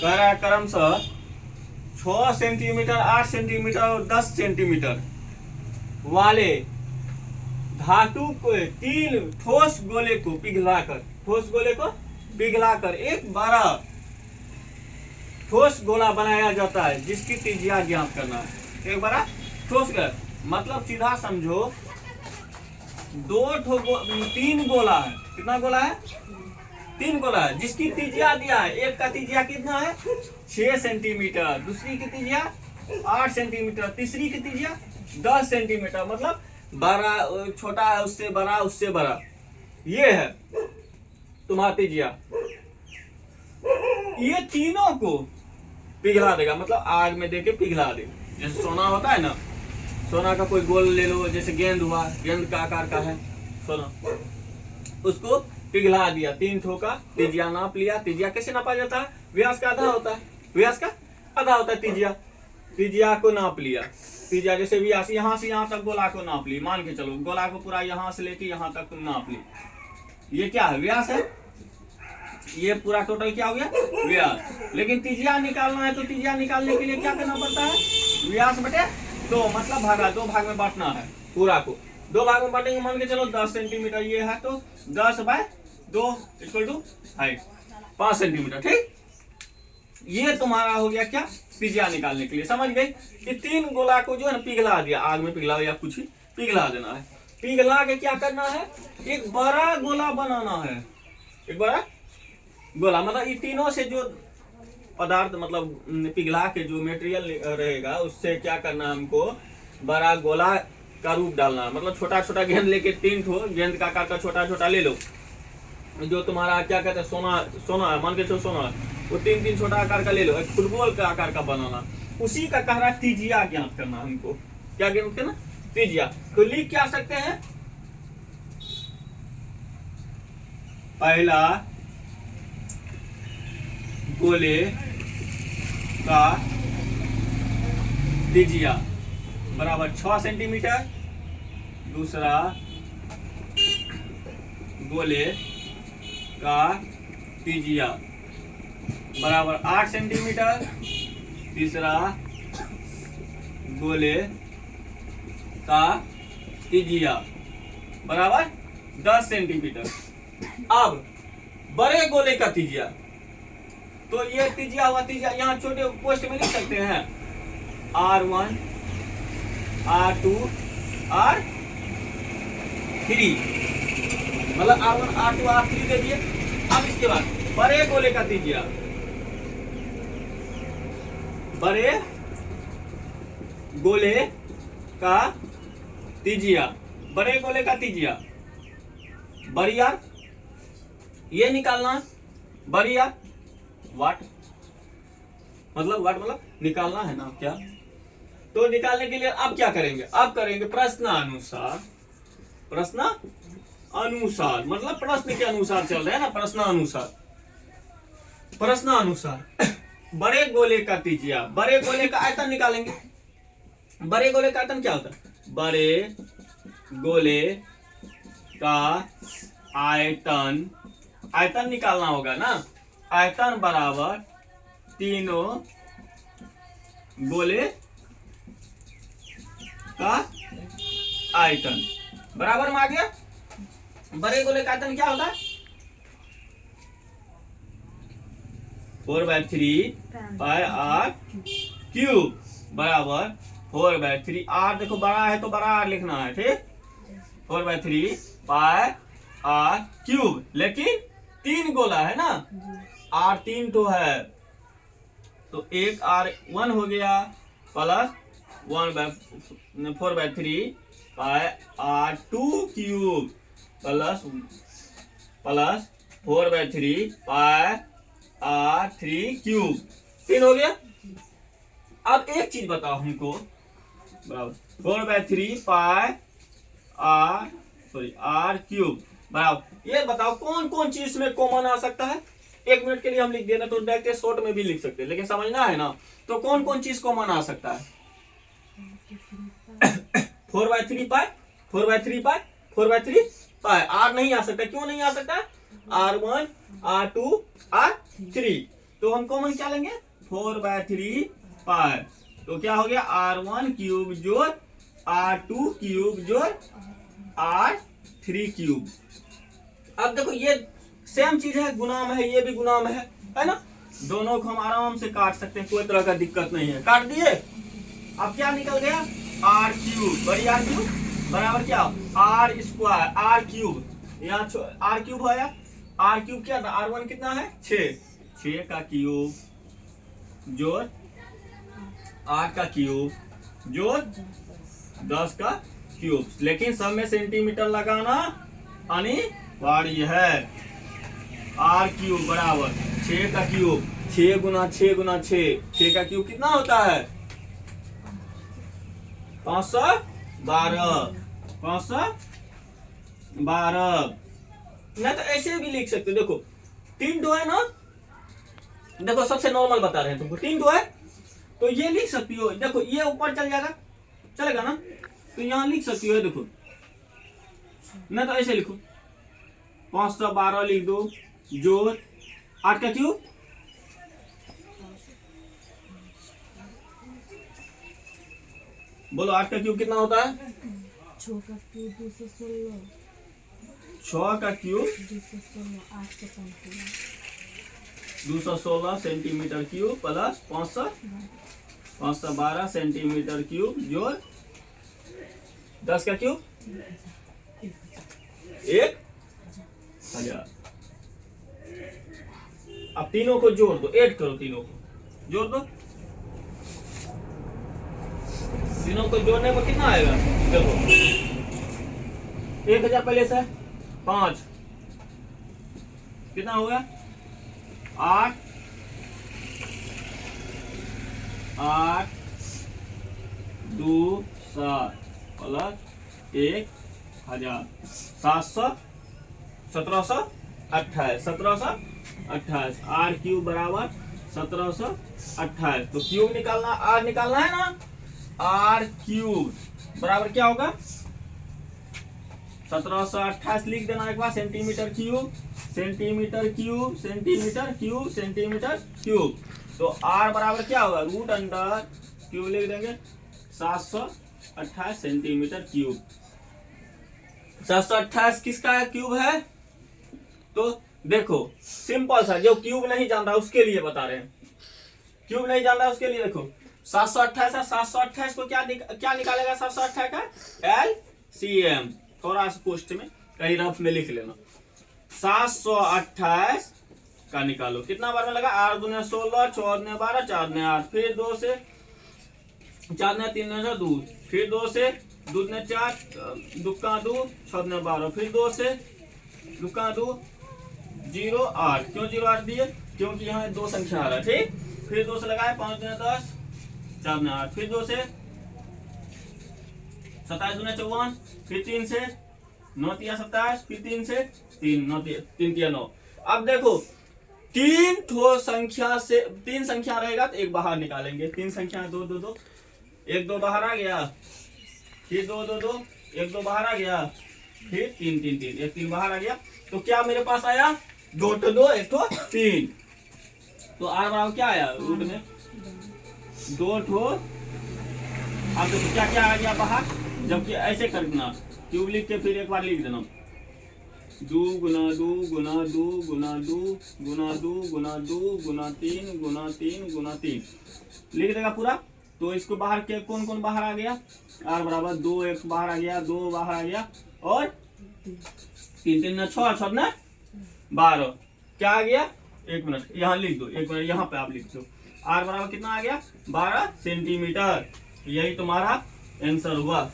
कह रहा है क्रमशः 6 सेंटीमीटर, 8 सेंटीमीटर और 10 सेंटीमीटर वाले धातु को 3 ठोस गोले को पिघलाकर एक बड़ा ठोस गोला बनाया जाता है जिसकी त्रिज्या ज्ञात करना है। एक बड़ा ठोस गोला मतलब सीधा समझो 3 गोला है। कितना गोला है? 3 गोला है जिसकी त्रिज्या दिया है। एक का त्रिज्या कितना है? 6 सेंटीमीटर, दूसरी की त्रिज्या 8 सेंटीमीटर, तीसरी की त्रिज्या 10 सेंटीमीटर। मतलब बड़ा छोटा है, उससे बड़ा, उससे बड़ा। ये है तुम्हारा त्रिज्या। ये तीनों को पिघला देगा, मतलब आग में देके पिघला देगा। जैसे सोना होता है ना, सोना का कोई गोल ले लो, जैसे गेंद हुआ, गेंद का आकार का है सोना, उसको पिघला दिया। 3 ठो का त्रिज्या नाप लिया। त्रिज्या कैसे नापा जाता है? व्यास का आधा होता है, व्यास का आधा होता है त्रिज्या। त्रिज्या को नाप लिया। त्रिज्या जैसे व्यास यहाँ से यहाँ तक गोला को नाप ली, मान के चलो गोला को पूरा यहाँ से लेके यहाँ तक नाप ली। ये क्या है? व्यास है। ये पूरा टोटल क्या हो गया? व्यास। लेकिन त्रिज्या निकालना है तो त्रिज्या निकालने के लिए क्या करना पड़ता है? व्यास बटे 2, मतलब भागा 2 भाग में बांटना है। पूरा को 2 भाग में बांटेंगे। मान के चलो 10 सेंटीमीटर ये है तो 10/2 इक्वल टू हाइट 5 सेंटीमीटर। ठीक, ये तुम्हारा हो गया क्या? त्रिज्या निकालने के लिए। समझ गए कि 3 गोला को जो है ना पिघला दिया, आग में पिघला या कुछ भी पिघला देना है। पिघला के क्या करना है? एक बड़ा गोला बनाना है। एक बड़ा गोला मतलब ये तीनों से जो पदार्थ मतलब पिघला के जो मटेरियल रहेगा उससे क्या करना है हमको? बड़ा गोला का रूप डालना है। मतलब छोटा छोटा गेंद लेके 3 ठो गेंद का आकार का छोटा छोटा ले लो। जो तुम्हारा क्या कहते हैं सोना है, मान के चलो सोना है, वो 3 छोटा आकार का ले लो। एक फुटबॉल का आकार का बनाना, उसी का कह रहा त्रिज्या ज्ञात करना हमको। क्या ज्ञात करना? त्रिज्या। तो लिख क्या सकते हैं? पहला गोले का त्रिज्या बराबर 6 सेंटीमीटर, दूसरा गोले का त्रिज्या बराबर 8 सेंटीमीटर, तीसरा गोले का त्रिज्या बराबर 10 सेंटीमीटर। अब बड़े गोले का त्रिज्या, तो ये त्रिज्या हुआ त्रिज्या, यहाँ छोटे पोस्ट में लिख सकते हैं R1, R2, R3, मतलब R1, R2, R3 दे दिए। अब इसके बाद बड़े गोले का त्रिज्या, बड़े गोले का त्रिज्या, बड़े गोले का त्रिज्या बड़ी आर, ये निकालना बड़ी आर वाट, मतलब वाट मतलब निकालना है ना क्या? तो निकालने के लिए अब क्या करेंगे? अब करेंगे प्रश्नानुसार। प्रश्नानुसार मतलब प्रश्न के अनुसार चल रहे हैं ना, प्रश्नानुसार। प्रश्नानुसार बड़े गोले का त्रिज्या, बड़े गोले का आयतन निकालेंगे। बड़े गोले का आयतन क्या होता है? बड़े गोले का आयतन, आयतन निकालना होगा ना। आयतन बराबर तीनों गोले का आयतन बराबर में आ गया। बड़े गोले का आयतन क्या होता है? 4/3πr³ बराबर 4/3 r। देखो बड़ा है तो बड़ा आर लिखना है। ठीक, 4/3πr³। लेकिन 3 गोला है ना, R 3 तो है, तो एक R1 हो गया प्लस 4/3πr² प्लस 4/3πr³ 3 हो गया। अब एक चीज बताओ हमको, बराबर 4/3πr³ बराबर, ये बताओ कौन कौन चीज में कॉमन आ सकता है? 1 मिनट के लिए हम लिख देना तो डायरेक्ट शॉर्ट में भी लिख सकते हैं, लेकिन समझना है ना। तो कौन कौन चीज कॉमन आ सकता है? 4/3π r नहीं आ सकता। क्यों नहीं आ सकता? R1, R2, R3 तो हम कॉमन क्या लेंगे 4/3 पाई। तो क्या हो गया R1 क्यूब जोड़ R2 क्यूब जोड़ R3 क्यूब। अब देखो ये सेम चीज है, गुना में है, ये भी गुना में है ना। दोनों को हम आराम से काट सकते हैं, कोई तरह का दिक्कत नहीं है। काट दिए। अब क्या निकल गया R क्यूब बड़ी R क्यूब बराबर क्या R स्क्वायर R क्यूब, यहाँ R क्यूब है, R क्यूब क्या था R1 कितना है 6 का क्यूब जोड़ R का क्यूब जोड़ 10 का क्यूब। लेकिन सब में सेंटीमीटर लगाना अनिवार्य है। R क्यूब बराबर 6 का क्यूब, 6 गुना 6 गुना 6 का क्यूब कितना होता है 512। 512 नहीं तो ऐसे भी लिख सकते हो। देखो 3 दो है ना, देखो सबसे नॉर्मल बता रहे हैं तुमको, 3 दो है तो ये लिख सकती हो। देखो ये ऊपर चल जाएगा, चलेगा ना, तो यहाँ लिख सकती हो। देखो नहीं तो ऐसे लिखो 512 लिख दो जोड़ 8 का क्यूब, बोलो 8 का क्यूब कितना होता है 6 का क्यूब 216, 6 का क्यूब 216, 8 के 216 centimetre cube plus 512 centimetre cube जोड़ 10 का क्यूब 1000। अब तीनों को जोड़ दो, ऐड करो, तीनों को जोड़ दो। तीनों को जोड़ने पर कितना आएगा देखो 1000 पहले से 5 कितना होगा 8 8 2 7 प्लस 1000 1728 R क्यूब बराबर 1728। तो क्यूब निकालना R निकालना है ना, R क्यूब बराबर क्या होगा 1728 लिख देना एक बार centimetre cube centimetre cube centimetre cube centimetre cube. तो R बराबर क्या होगा रूट अंडर क्यूब लिख देंगे 728 सेंटीमीटर क्यूब। 728 किसका क्यूब है। तो देखो सिंपल सा, जो क्यूब नहीं जान रहा उसके लिए बता रहे हैं, क्यूब नहीं जान रहा उसके लिए देखो 728 है, 728 को क्या निकालेगा 728 का LCM। थोड़ा सा पोस्ट में कहीं रफ में लिख लेना 728 का निकालो, कितना बार में लगा 8 दूने 16 4 ने 12 4 ने 8, फिर 2 से 4 ने 3 ने 2, फिर 2 से 2 ने 4 दुक्का 2 6 ने 12, फिर 2 से दुक्का 2 0 8। क्यों 0 8 दिए क्योंकि यहाँ 2 संख्या आ रहा है, ठीक। फिर 2 से लगाए 5 ने 10 4 ने 8, फिर 2 से 27 दूने 54, फिर 3 से 9 तिया 27, फिर 3 से 3 9 3 तिया 9। अब देखो 3 ठो संख्या से 3 संख्या रहेगा तो एक बाहर निकालेंगे, 3 संख्या 2 2 2 1 2 बाहर आ गया, फिर 2 2 2 1 2 बाहर आ गया, फिर 3 3 3 1 3 बाहर आ गया। तो क्या मेरे पास आया 2 2 2 1 2 3। तो R बराबर क्या आया रूट में 2 ठो। अब देखो क्या क्या आ गया बाहर, जबकि ऐसे करना क्यूब लिख के फिर एक बार लिख देना 2 गुना 2 गुना 2 गुना 2 गुना 2 गुना 2 गुना 3 गुना 3 गुना 3 लिख देगा पूरा। तो इसको बाहर के कौन कौन बाहर आ गया R बराबर 2 1 बाहर आ गया, 2 बाहर आ गया और 3 3 6 6 ने 12 क्या आ गया। एक मिनट यहाँ लिख दो, एक मिनट यहाँ पे आप लिख दो R बराबर कितना आ गया 12 सेंटीमीटर। यही तुम्हारा आंसर हुआ।